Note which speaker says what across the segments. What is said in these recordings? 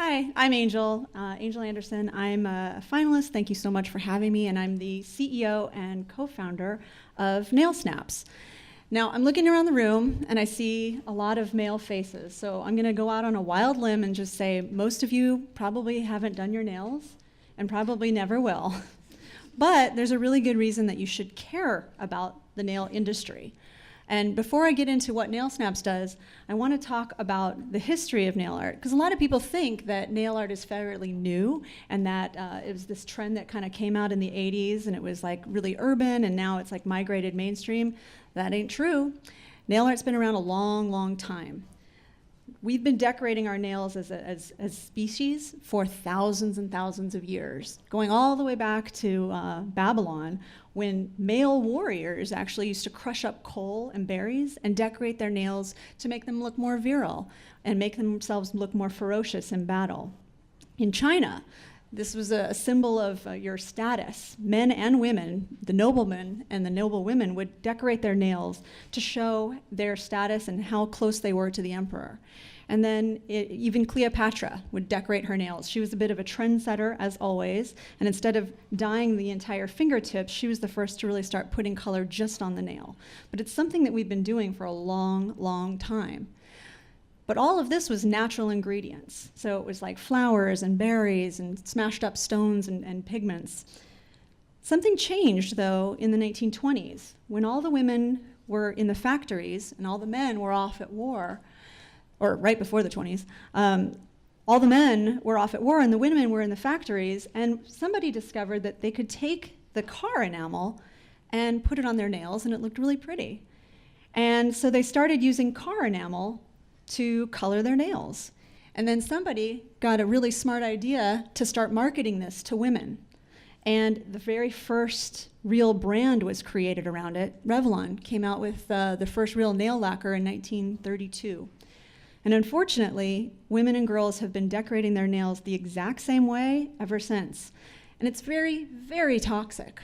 Speaker 1: Hi, I'm Angel, Angel Anderson. I'm a finalist. Thank you so much for having me, and I'm the CEO and co-founder of NailSnaps. Now, I'm looking around the room, and I see a lot of male faces, so I'm going to go out on a wild limb and just say most of you probably haven't done your nails and probably never will. But there's a really good reason that you should care about the nail industry. And before I get into what NailSnaps does, I want to talk about the history of nail art, because a lot of people think that nail art is fairly new and that it was this trend that kind of came out in the 80s and it was like really urban and now it's like migrated mainstream. That ain't true. Nail art's been around a long, long time. We've been decorating our nails as species for thousands and thousands of years, going all the way back to Babylon, when male warriors actually used to crush up coal and berries and decorate their nails to make them look more virile and make themselves look more ferocious in battle. In China, this was a symbol of your status. Men and women, the noblemen and the noble women, would decorate their nails to show their status and how close they were to the emperor. And then even Cleopatra would decorate her nails. She was a bit of a trendsetter, as always, and instead of dyeing the entire fingertips, she was the first to really start putting color just on the nail. But it's something that we've been doing for a long, long time. But all of this was natural ingredients. So it was like flowers and berries and smashed up stones and pigments. Something changed, though, in the 1920s, when all the women were in the factories and all the men were off at war, or right before the 20s, all the men were off at war and the women were in the factories, and somebody discovered that they could take the car enamel and put it on their nails and it looked really pretty. And so they started using car enamel to color their nails. And then somebody got a really smart idea to start marketing this to women. And the very first real brand was created around it. Revlon came out with the first real nail lacquer in 1932. And unfortunately, women and girls have been decorating their nails the exact same way ever since. And it's very, very toxic.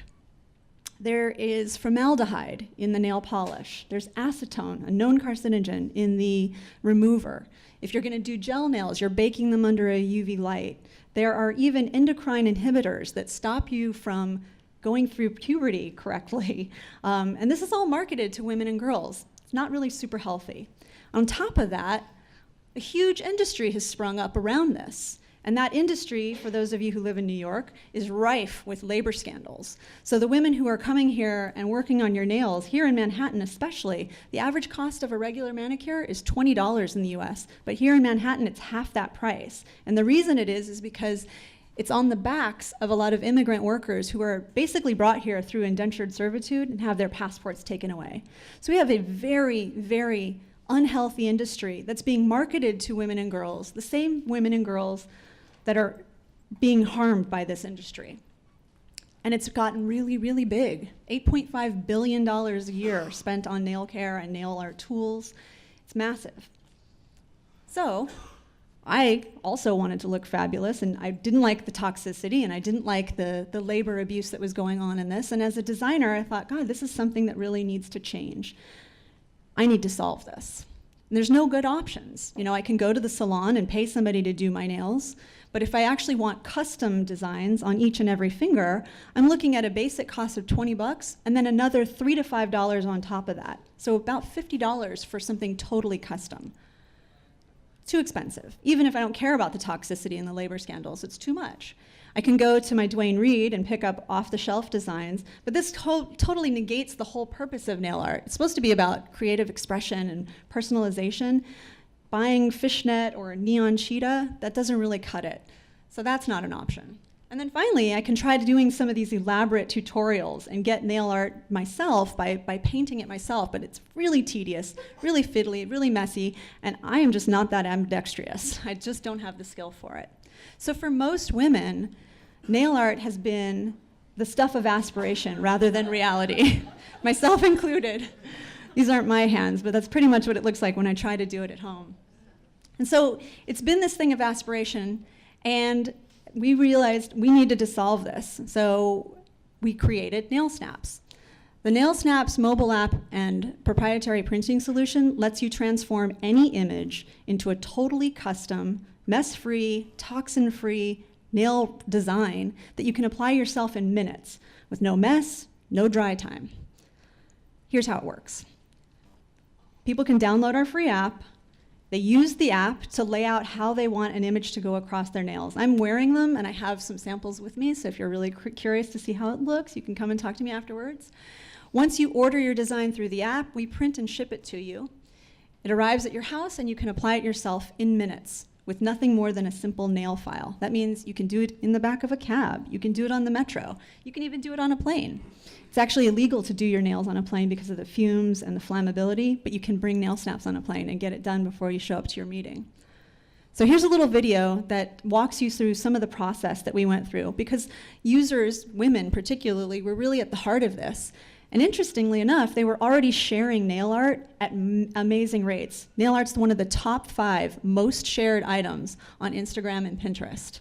Speaker 1: There is formaldehyde in the nail polish. There's acetone, a known carcinogen, in the remover. If you're going to do gel nails, you're baking them under a UV light. There are even endocrine inhibitors that stop you from going through puberty correctly. And this is all marketed to women and girls. It's not really super healthy. On top of that, a huge industry has sprung up around this. And that industry, for those of you who live in New York, is rife with labor scandals. So the women who are coming here and working on your nails, here in Manhattan especially, the average cost of a regular manicure is $20 in the US. But here in Manhattan, it's half that price. And the reason it is because it's on the backs of a lot of immigrant workers who are basically brought here through indentured servitude and have their passports taken away. So we have a very, very unhealthy industry that's being marketed to women and girls, the same women and girls that are being harmed by this industry. And it's gotten really, really big. $8.5 billion a year spent on nail care and nail art tools. It's massive. So I also wanted to look fabulous, and I didn't like the toxicity, and I didn't like the labor abuse that was going on in this. And as a designer, I thought, God, this is something that really needs to change. I need to solve this. And there's no good options. You know, I can go to the salon and pay somebody to do my nails, but if I actually want custom designs on each and every finger, I'm looking at a basic cost of 20 bucks and then another $3 to $5 on top of that. So about $50 for something totally custom. Too expensive. Even if I don't care about the toxicity and the labor scandals, it's too much. I can go to my Dwayne Reed and pick up off-the-shelf designs, but this totally negates the whole purpose of nail art. It's supposed to be about creative expression and personalization. Buying fishnet or a neon cheetah, that doesn't really cut it. So that's not an option. And then finally, I can try doing some of these elaborate tutorials and get nail art myself by painting it myself, but it's really tedious, really fiddly, really messy, and I am just not that ambidextrous. I just don't have the skill for it. So for most women, nail art has been the stuff of aspiration rather than reality, myself included. These aren't my hands, but that's pretty much what it looks like when I try to do it at home. And so it's been this thing of aspiration, and we realized we needed to solve this. So we created NailSnaps. The NailSnaps mobile app and proprietary printing solution lets you transform any image into a totally custom, mess-free, toxin-free nail design that you can apply yourself in minutes with no mess, no dry time. Here's how it works. People can download our free app. They use the app to lay out how they want an image to go across their nails. I'm wearing them, and I have some samples with me, so if you're really curious to see how it looks, you can come and talk to me afterwards. Once you order your design through the app, we print and ship it to you. It arrives at your house, and you can apply it yourself in minutes with nothing more than a simple nail file. That means you can do it in the back of a cab. You can do it on the metro. You can even do it on a plane. It's actually illegal to do your nails on a plane because of the fumes and the flammability, but you can bring NailSnaps on a plane and get it done before you show up to your meeting. So here's a little video that walks you through some of the process that we went through, because users, women particularly, were really at the heart of this. And interestingly enough, they were already sharing nail art at amazing rates. Nail art's one of the top 5 most shared items on Instagram and Pinterest.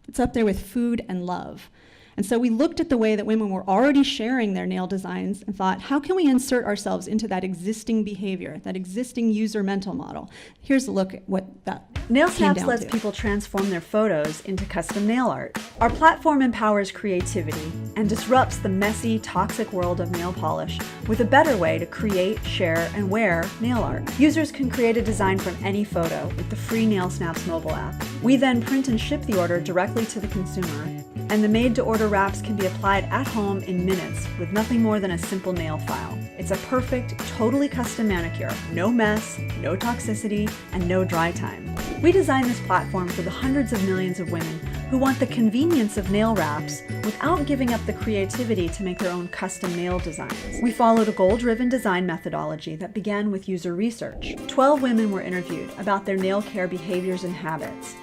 Speaker 1: It's up there with food and love. And so we looked at the way that women were already sharing their nail designs and thought, how can we insert ourselves into that existing behavior, that existing user mental model? Here's a look at what that
Speaker 2: NailSnaps lets people transform their photos into custom nail art. Our platform empowers creativity and disrupts the messy, toxic world of nail polish with a better way to create, share, and wear nail art. Users can create a design from any photo with the free NailSnaps mobile app. We then print and ship the order directly to the consumer, and the made-to-order wraps can be applied at home in minutes with nothing more than a simple nail file. It's a perfect, totally custom manicure. No mess, no toxicity, and no dry time. We designed this platform for the hundreds of millions of women who want the convenience of nail wraps without giving up the creativity to make their own custom nail designs. We followed a goal-driven design methodology that began with user research. 12 women were interviewed about their nail care behaviors and habits.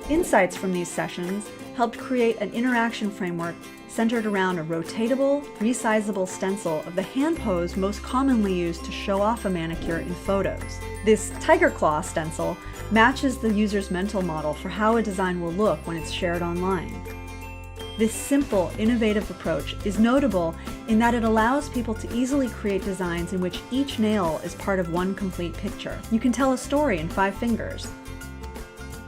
Speaker 2: Insights from these sessions helped create an interaction framework centered around a rotatable, resizable stencil of the hand pose most commonly used to show off a manicure in photos. This tiger claw stencil matches the user's mental model for how a design will look when it's shared online. This simple, innovative approach is notable in that it allows people to easily create designs in which each nail is part of one complete picture. You can tell a story in 5 fingers.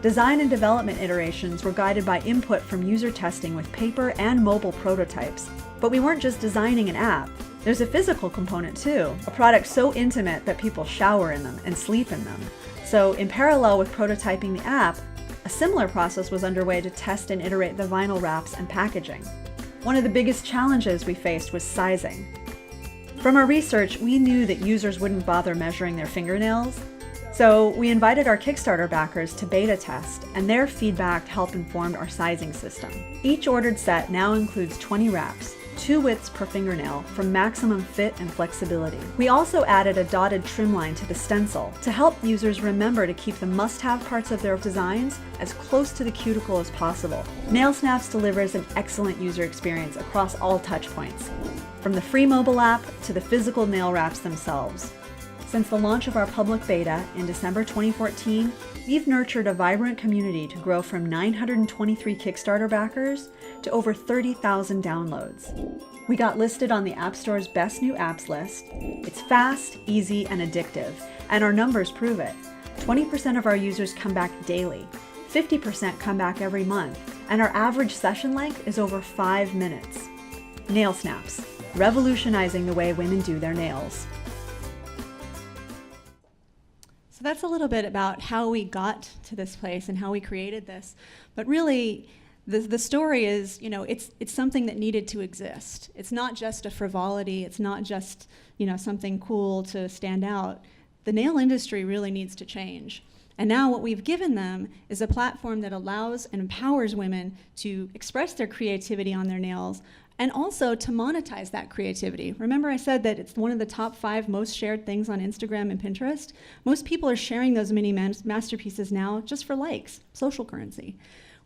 Speaker 2: Design and development iterations were guided by input from user testing with paper and mobile prototypes. But we weren't just designing an app. There's a physical component too, a product so intimate that people shower in them and sleep in them. So in parallel with prototyping the app, a similar process was underway to test and iterate the vinyl wraps and packaging. One of the biggest challenges we faced was sizing. From our research, we knew that users wouldn't bother measuring their fingernails. So we invited our Kickstarter backers to beta test, and their feedback helped inform our sizing system. Each ordered set now includes 20 wraps, 2 widths per fingernail for maximum fit and flexibility. We also added a dotted trim line to the stencil to help users remember to keep the must-have parts of their designs as close to the cuticle as possible. NailSnaps delivers an excellent user experience across all touchpoints, from the free mobile app to the physical nail wraps themselves. Since the launch of our public beta in December 2014, we've nurtured a vibrant community to grow from 923 Kickstarter backers to over 30,000 downloads. We got listed on the App Store's Best New Apps list. It's fast, easy, and addictive, and our numbers prove it. 20% of our users come back daily, 50% come back every month, and our average session length is over 5 minutes. NailSnaps, revolutionizing the way women do their nails.
Speaker 1: So that's a little bit about how we got to this place and how we created this. But really, the story is, it's something that needed to exist. It's not just a frivolity. It's not just, something cool to stand out. The nail industry really needs to change. And now what we've given them is a platform that allows and empowers women to express their creativity on their nails and also to monetize that creativity. Remember I said that it's one of the top 5 most shared things on Instagram and Pinterest? Most people are sharing those mini masterpieces now just for likes, social currency.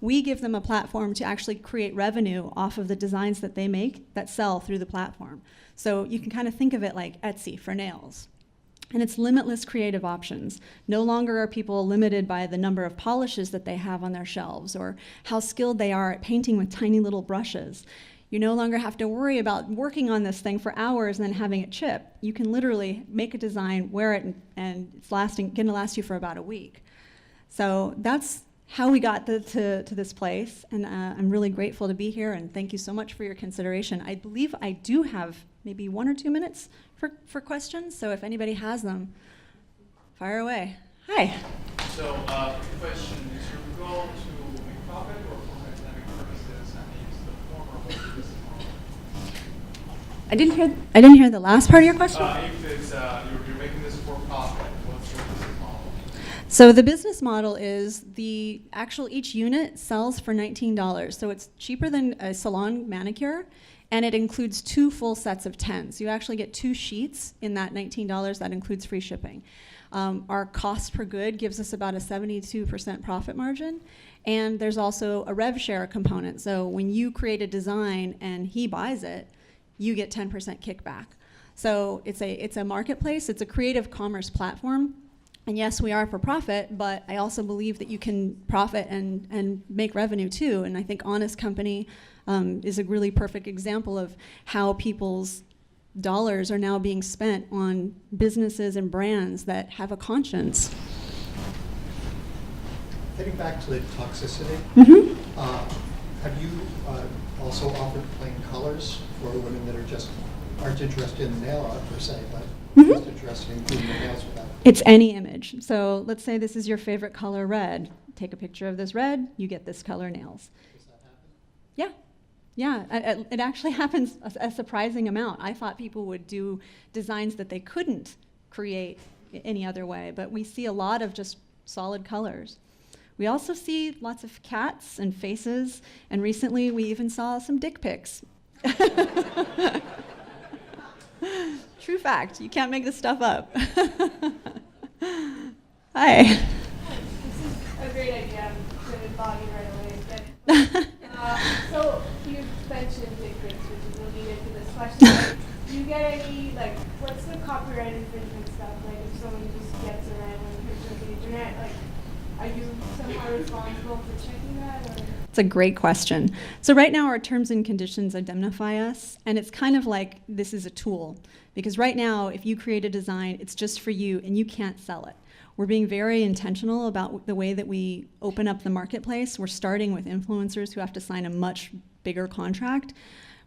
Speaker 1: We give them a platform to actually create revenue off of the designs that they make that sell through the platform. So you can kind of think of it like Etsy for nails. And it's limitless creative options. No longer are people limited by the number of polishes that they have on their shelves or how skilled they are at painting with tiny little brushes. You no longer have to worry about working on this thing for hours and then having it chip. You can literally make a design, wear it, and it's going to last you for about a week. So that's how we got to this place, and I'm really grateful to be here, and thank you so much for your consideration. I believe I do have maybe 1 or 2 minutes for questions, so if anybody has them, fire away. Hi.
Speaker 3: So, question, is your goal to make profit or for academic purposes and use the former or this model?
Speaker 1: I didn't hear the last part of your question.
Speaker 3: If it's, you're making this for profit, what's your business model?
Speaker 1: So the business model is each unit sells for $19. So it's cheaper than a salon manicure, and it includes 2 full sets of 10s. You actually get 2 sheets in that $19. That includes free shipping. Our cost per good gives us about a 72% profit margin, and there's also a rev share component. So when you create a design and he buys it, you get 10% kickback. So it's a marketplace. It's a creative commerce platform. And yes, we are for profit, but I also believe that you can profit and make revenue too. And I think Honest Company is a really perfect example of how people's dollars are now being spent on businesses and brands that have a conscience.
Speaker 4: Getting back to the toxicity, have you also offered plain colors for women that aren't interested in nail art per se, but just interested in doing their nails without?
Speaker 1: It's any image. So let's say this is your favorite color, red. Take a picture of this red, you get this color nails.
Speaker 4: Does that happen?
Speaker 1: Yeah. Yeah, it actually happens a surprising amount. I thought people would do designs that they couldn't create any other way, but we see a lot of just solid colors. We also see lots of cats and faces, and recently we even saw some dick pics. True fact, you can't make this stuff up. Hi.
Speaker 5: This is a great idea. I'm going to bog you right away. But, so you mentioned dick pics, which is related to this question. Do you get any, what's the copyright infringement stuff? Like, if someone just gets a random picture of the internet, are you somehow responsible for checking that? Or?
Speaker 1: It's a great question. So right now our terms and conditions indemnify us, and it's kind of like this is a tool. Because right now, if you create a design, it's just for you and you can't sell it. We're being very intentional about the way that we open up the marketplace. We're starting with influencers who have to sign a much bigger contract.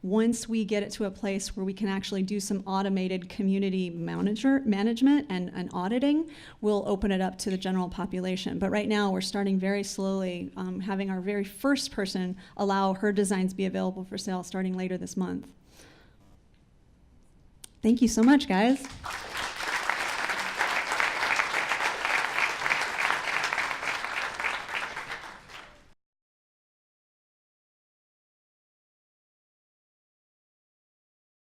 Speaker 1: Once we get it to a place where we can actually do some automated community management and auditing, we'll open it up to the general population. But right now, we're starting very slowly, having our very first person allow her designs be available for sale starting later this month. Thank you so much, guys.